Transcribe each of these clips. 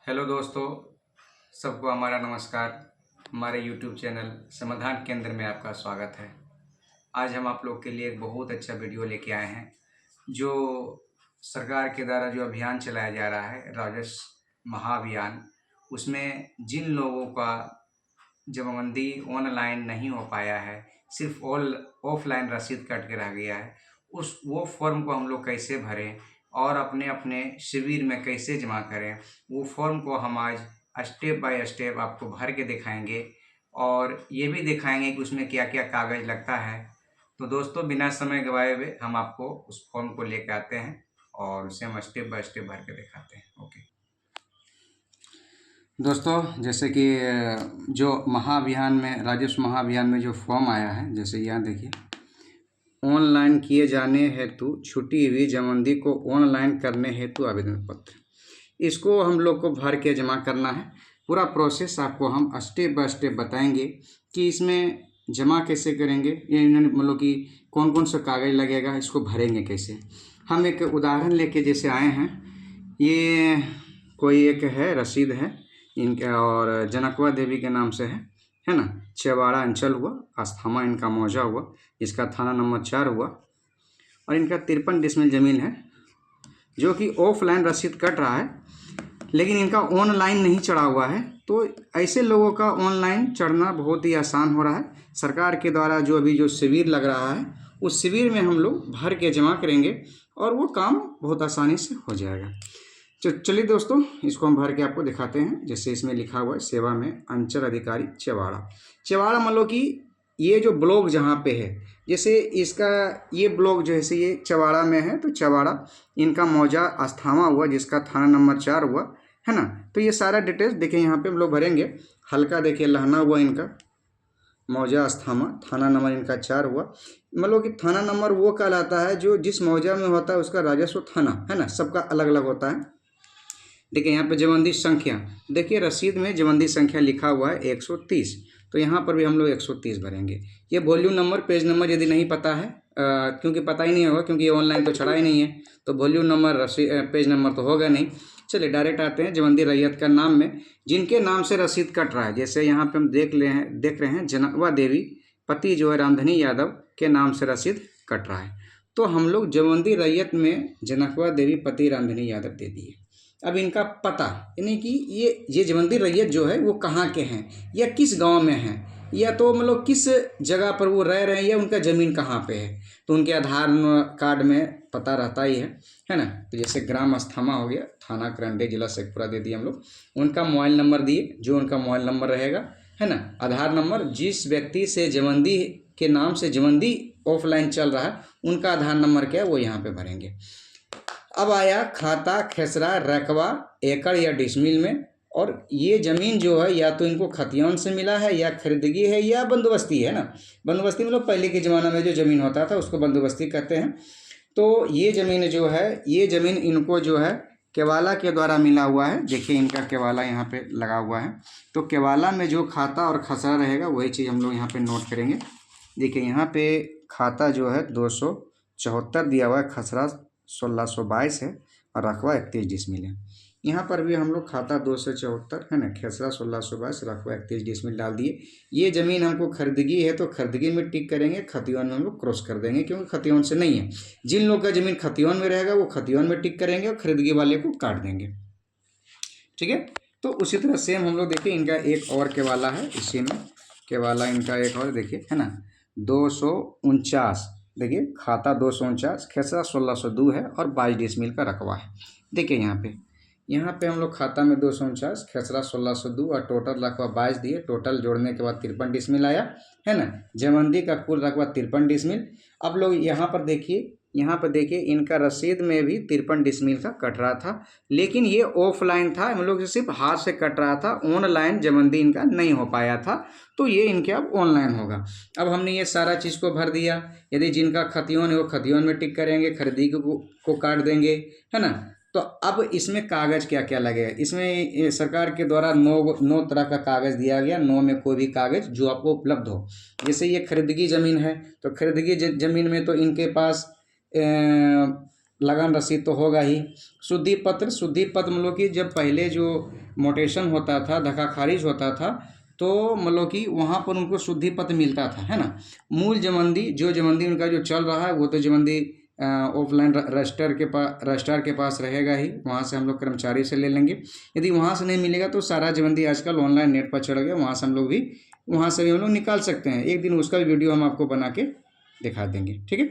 Hello दोस्तों, सबको हमारा नमस्कार। हमारे यूट्यूब चैनल समाधान केंद्र में आपका स्वागत है। आज हम आप लोग के लिए एक बहुत अच्छा वीडियो लेके आए हैं। जो सरकार के द्वारा जो अभियान चलाया जा रहा है, राजस्व महाअभियान, उसमें जिन लोगों का जमाबंदी ऑनलाइन नहीं हो पाया है, सिर्फ ऑफलाइन रसीद कट के रह गया है, वो फॉर्म को हम लोग कैसे भरें और अपने अपने शिविर में कैसे जमा करें, वो फॉर्म को हम आज स्टेप बाय स्टेप आपको भर के दिखाएंगे और ये भी दिखाएंगे कि उसमें क्या क्या कागज़ लगता है। तो दोस्तों, बिना समय गवाए हुए हम आपको उस फॉर्म को लेकर आते हैं और उसे हम स्टेप बाय स्टेप भर के दिखाते हैं। ओके दोस्तों, जैसे कि जो महाअभियान में, राजस्व महाअभियान में जो फॉर्म आया है, जैसे यहाँ देखिए, ऑनलाइन किए जाने हेतु छुटी हुई जमाबंदी को ऑनलाइन करने हेतु आवेदन पत्र, इसको हम लोग को भर के जमा करना है। पूरा प्रोसेस आपको हम स्टेप बाय स्टेप बताएंगे कि इसमें जमा कैसे करेंगे, ये मतलब कि कौन कौन सा कागज़ लगेगा, इसको भरेंगे कैसे। हम एक उदाहरण लेके जैसे आए हैं, ये कोई एक है, रसीद है इनके और जनकवा देवी के नाम से है ना। चेवाड़ा अंचल हुआ, अस्थामा इनका मौजा हुआ, इसका थाना नंबर 4 हुआ और इनका 53 डिसमिल ज़मीन है, जो कि ऑफलाइन रसीद कट रहा है लेकिन इनका ऑनलाइन नहीं चढ़ा हुआ है। तो ऐसे लोगों का ऑनलाइन चढ़ना बहुत ही आसान हो रहा है। सरकार के द्वारा जो अभी जो शिविर लग रहा है, उस शिविर में हम लोग भर के जमा करेंगे और वो काम बहुत आसानी से हो जाएगा। तो चलिए दोस्तों, इसको हम भर के आपको दिखाते हैं। जैसे इसमें लिखा हुआ है, सेवा में अंचल अधिकारी चेवाड़ा मान लो कि ये जो ब्लॉक जहाँ पे है, जैसे इसका ये ब्लॉक जो है ये चवाड़ा में है, तो चवाड़ा इनका मौजा अस्थामा हुआ, जिसका थाना नंबर 4 हुआ, है ना। तो ये सारा डिटेल्स देखिए यहाँ पे हम लोग भरेंगे। हल्का देखिए लहना हुआ, इनका मौजा अस्थामा, थाना नंबर इनका 4 हुआ। मतलब कि थाना नंबर वो कहलाता है जो जिस मौजा में होता है उसका राजस्व थाना, है ना, सबका अलग अलग होता है। देखिए यहाँ पे जमाबंदी संख्या, देखिए रसीद में जमाबंदी संख्या लिखा हुआ है 130, तो यहाँ पर भी हम लोग 130 भरेंगे। ये वॉल्यूम नंबर, पेज नंबर यदि नहीं पता है, क्योंकि पता ही नहीं होगा, क्योंकि ये ऑनलाइन तो चढ़ा ही नहीं है, तो वॉल्यूम नंबर, पेज नंबर तो होगा नहीं। चलिए डायरेक्ट आते हैं जमाबंदी रैयत का नाम में, जिनके नाम से रसीद कट रहा है। जैसे यहाँ पे हम देख रहे हैं जनकवा देवी पति जो है रामधनी यादव के नाम से रसीद कट रहा है, तो हम लोग जमाबंदी रैयत में जनकवा देवी पति रामधनी यादव दे दिए। अब इनका पता, यानी कि ये जमाबंदी रैयत जो है वो कहाँ के हैं या किस गांव में हैं, या तो मतलब किस जगह पर वो रह रहे हैं, या उनका ज़मीन कहाँ पे है, तो उनके आधार कार्ड में पता रहता ही है ना। तो जैसे ग्राम अस्थामा हो गया, थाना करंडे, जिला शेखपुरा दे दिए हम लोग। उनका मोबाइल नंबर दिए, जो उनका मोबाइल नंबर रहेगा, है ना। आधार नंबर, जिस व्यक्ति से जमाबंदी के नाम से जमाबंदी ऑफलाइन चल रहा है, उनका आधार नंबर क्या है वो यहाँ पे भरेंगे। अब आया खाता, खेसरा, रकबा, एकड़ या डिसमिल में, और ये ज़मीन जो है या तो इनको खतियान से मिला है, या खरीदगी है, या बंदोबस्ती है ना। बंदोबस्ती मतलब पहले के ज़माने में जो ज़मीन होता था उसको बंदोबस्ती कहते हैं। तो ये ज़मीन जो है, ये ज़मीन इनको जो है केवाला के द्वारा मिला हुआ है। देखिए इनका केवाला यहाँ पे लगा हुआ है, तो केवाला में जो खाता और खसरा रहेगा वही चीज़ हम लोग यहाँ पे नोट करेंगे। देखिए यहाँ पे खाता जो है 274 दिया हुआ है, खसरा 1622 है और रकबा 31 डिसमिल है। यहाँ पर भी हम लोग खाता 274 है ना, खेसरा 1622, रकबा 31 डिसमिल डाल दिए। ये ज़मीन हमको खरीदगी है तो खरीदगी में टिक करेंगे, खतियान में हम लोग क्रॉस कर देंगे, क्योंकि खतियान से नहीं है। जिन लोग का ज़मीन खतियान में रहेगा वो खतियान में टिक करेंगे और खरीदगी वाले को काट देंगे, ठीक है। तो उसी तरह सेम हम लोग देखिए, इनका एक और केवाला है, इसी में केवाला इनका एक और देखिए, है ना, 249, देखिए खाता 249, खेसरा 1602 है और 22 डिसमिल का रकबा है। देखिए यहाँ पे हम लोग खाता में 249, खेसरा 1602 और टोटल रकबा 22 दिए। टोटल जोड़ने के बाद 53 डिसमिल आया, है ना। जमाबंदी का कुल रकबा 53 डिसमिल। अब लोग यहाँ पर देखिए, इनका रसीद में भी 53 डिसमिल का कट रहा था, लेकिन ये ऑफलाइन था, हम लोग सिर्फ हाथ से कट रहा था, ऑनलाइन जमाबंदी इनका नहीं हो पाया था, तो ये इनके अब ऑनलाइन होगा। अब हमने ये सारा चीज़ को भर दिया। यदि जिनका खतियान है वो खतियान में टिक करेंगे, खरीदी को काट देंगे, है ना। तो अब इसमें कागज़ क्या क्या लगेगा, इसमें सरकार के द्वारा 9 तरह का कागज़ दिया गया। 9 में कोई भी कागज़ जो आपको उपलब्ध हो। जैसे ये खरीदगी ज़मीन है, तो खरीदगी ज़मीन में तो इनके पास लगान रसीद तो होगा ही। शुद्धि पत्र मतलब कि जब पहले जो मोटेशन होता था, धक्का खारिज होता था, तो मतलब कि वहाँ पर उनको शुद्धि पत्र मिलता था, है ना। मूल जमंदी उनका जो चल रहा है वो तो जमंदी ऑफलाइन रजिस्ट्रार के पास रहेगा ही, वहाँ से हम लोग कर्मचारी से ले लेंगे। यदि वहाँ से नहीं मिलेगा तो सारा जमंदी आजकल ऑनलाइन नेट पर चढ़ गया, वहाँ से हम लोग निकाल सकते हैं। एक दिन उसका भी वीडियो हम आपको बना के दिखा देंगे, ठीक है।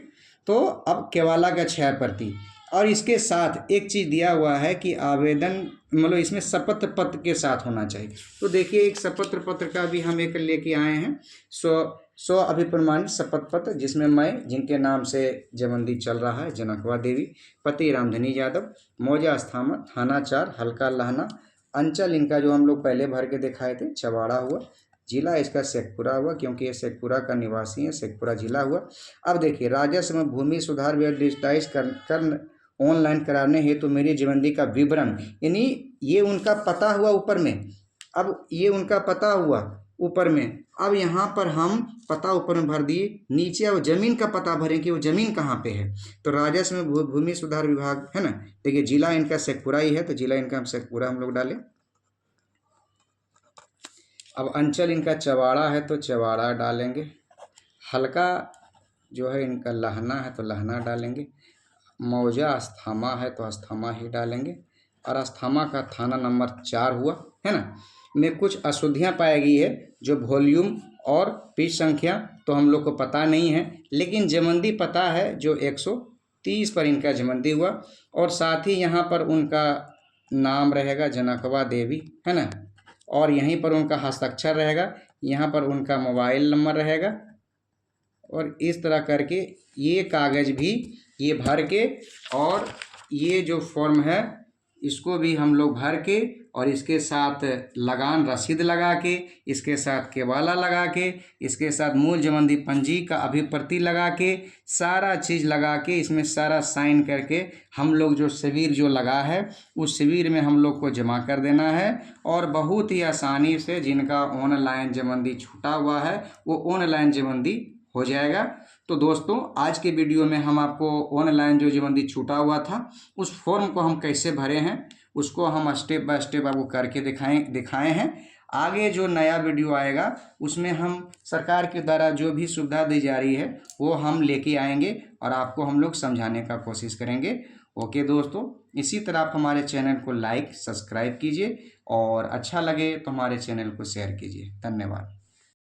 तो अब केवाला का 6 प्रति, और इसके साथ एक चीज़ दिया हुआ है कि आवेदन मतलब इसमें शपथ पत्र के साथ होना चाहिए। तो देखिए एक शपथ पत्र का भी हम एक लेके आए हैं, सो अभिप्रमाणित शपथ पत्र, जिसमें मैं जिनके नाम से जमंदी चल रहा है, जनकवा देवी, पति रामधनी यादव, मौजा अस्थामा, थाना 4, हल्का लहना, अंचल इनका जो हम लोग पहले भर के दिखाए थे चवाड़ा हुआ, जिला इसका शेखपुरा हुआ क्योंकि ये शेखपुरा का निवासी है, शेखपुरा जिला हुआ। अब देखिए राजस्व में भूमि सुधार व्यय डिजिटाइज कर ऑनलाइन कराने हेतु तो मेरी जमंदी का विवरण, यानी ये उनका पता हुआ ऊपर में। अब ये उनका पता हुआ ऊपर में, अब यहाँ पर हम पता ऊपर में भर दिए, नीचे अब जमीन का पता भरें कि वो जमीन कहाँ पे है। तो राजस्व में भूमि सुधार विभाग है ना, देखिए जिला इनका शेखपुरा ही है, तो जिला इनका शेखपुरा हम लोग डालें। अब अंचल इनका चवाड़ा है तो चवाड़ा डालेंगे, हल्का जो है इनका लहना है तो लहना डालेंगे, मौजा अस्थामा है तो अस्थामा ही डालेंगे, और अस्थामा का थाना नंबर 4 हुआ, है ना। में कुछ अशुद्धियाँ पाई गई है, जो वॉल्यूम और पेज संख्या तो हम लोग को पता नहीं है, लेकिन जमंदी पता है जो 130 पर इनका जमंदी हुआ, और साथ ही यहाँ पर उनका नाम रहेगा जनकवा देवी, है ना, और यहीं पर उनका हस्ताक्षर रहेगा, यहाँ पर उनका मोबाइल नंबर रहेगा, और इस तरह करके ये कागज़ भी ये भर के, और ये जो फॉर्म है इसको भी हम लोग भर के, और इसके साथ लगान रसीद लगा के, इसके साथ केवाला लगा के, इसके साथ मूल जमंदी पंजी का अभिप्रति लगा के, सारा चीज़ लगा के, इसमें सारा साइन करके हम लोग जो शिविर जो लगा है उस शिविर में हम लोग को जमा कर देना है। और बहुत ही आसानी से जिनका ऑनलाइन जमंदी छूटा हुआ है वो ऑनलाइन जमंदी हो जाएगा। तो दोस्तों आज के वीडियो में हम आपको ऑनलाइन जो जमंदी छूटा हुआ था उस फॉर्म को हम कैसे भरे हैं उसको हम स्टेप बाय स्टेप आपको करके दिखाए हैं। आगे जो नया वीडियो आएगा उसमें हम सरकार के द्वारा जो भी सुविधा दी जा रही है वो हम लेके आएंगे और आपको हम लोग समझाने का कोशिश करेंगे। ओके दोस्तों, इसी तरह आप हमारे चैनल को लाइक सब्सक्राइब कीजिए और अच्छा लगे तो हमारे चैनल को शेयर कीजिए। धन्यवाद।